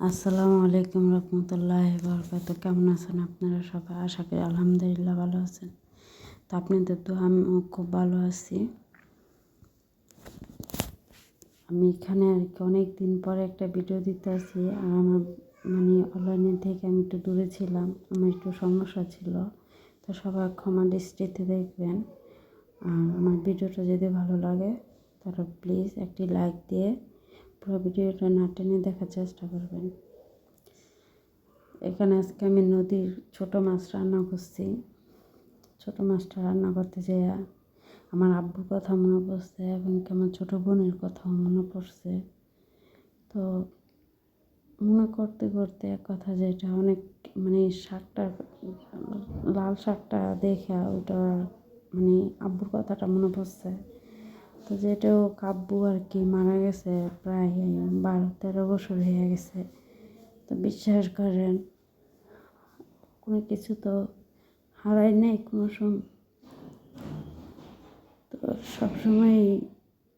আসসালামু আলাইকুম রহমতুল্লাহি বারাকাতুহু। কেমন আছেন আপনারা সবাই? আশা করি আলহামদুলিল্লাহ ভালো আছেন। তো আপনাদের তো আমিও খুব ভালো আছি। আমি এখানে আর কি অনেক দিন পরে একটা ভিডিও দিতে আসি। আর আমার অনলাইনে থেকে আমি একটু দূরে ছিলাম, আমার একটু সমস্যা ছিল। তো সবাই ক্ষমা দৃষ্টিতে দেখবেন। আর আমার ভিডিওটা যদি ভালো লাগে তাহলে প্লিজ একটি লাইক দিয়ে পুরো ভিডিওটা না টেনে দেখার চেষ্টা করবেন। এখানে আজকে আমি নদীর ছোট মাছ রান্না করছি। ছোট মাছটা রান্না করতে যেয়ে আমার আব্বুর কথা মনে পড়ছে এবং আমার ছোটো বোনের কথাও মনে পড়ছে। তো মনে করতে করতে এক কথা যেটা অনেক শাকটা, লাল শাকটা দেখে ওটা আব্বুর কথাটা মনে পড়ছে। তো যেটাও কাব্বু আর কি মারা গেছে, প্রায় 12-13 বছর হয়ে গেছে। তো বিশ্বাস করেন কোনো কিছু তো হারাই নাই কোনো সময়। তো সবসময়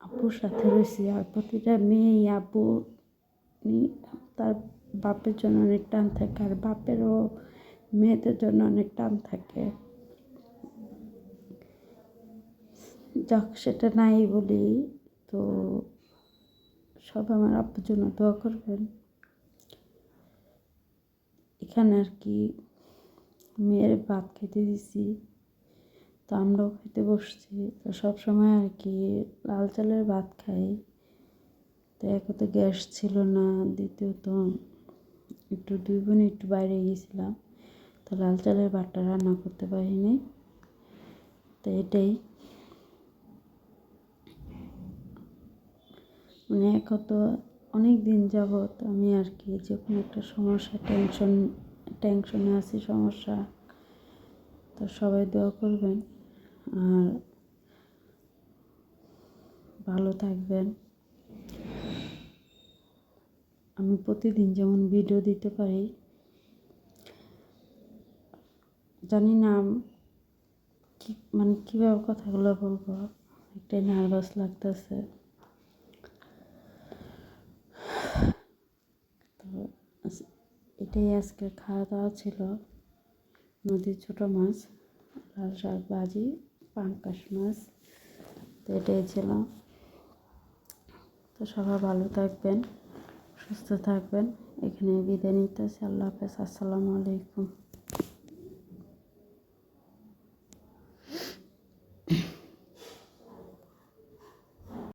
আব্বুর সাথে রয়েছি। আর প্রতিটা মেয়েই আব্বু তার বাপের জন্য অনেক টান থাকে, আর বাপেরও মেয়েদের জন্য অনেক টান থাকে। যাক, সেটা নাই বলি। তো সব আমার আব্বুর জন্য দোয়া করবেন। এখানে আর কি মেয়ের ভাত খেতে দিছি, তো আমরাও খেতে বসছি। তো সবসময় আর কি লাল চালের ভাত খাই। তো তো গ্যাস ছিল না, দ্বিতীয়ত একটু 2 বোন একটু বাইরে গিয়েছিলাম, তো লাল চালের ভাতটা রান্না করতে পারিনি। তো এটাই তো অনেক দিন যাবৎ আমি আর কি যে কোনো একটা সমস্যা টেনশনে আছি, সমস্যা। তো সবাই দোয়া করবেন আর ভালো থাকবেন। আমি প্রতিদিন যেমন ভিডিও দিতে পারি, জানি না কীভাবে কথাগুলো বলবো, একটাই নার্ভাস লাগতেছে। তো এটাই আজকে খাওয়া দাওয়া ছিল। নদীর ছোটো মাছ, লাল শাক ভাজি, পাঙ্গাস মাছ। তো এটাই ছিল। তো সবাই ভালো থাকবেন, সুস্থ থাকবেন। এখানে বিদায় নিতেছি। আল্লাহ হাফেজ। আসসালামু আলাইকুম।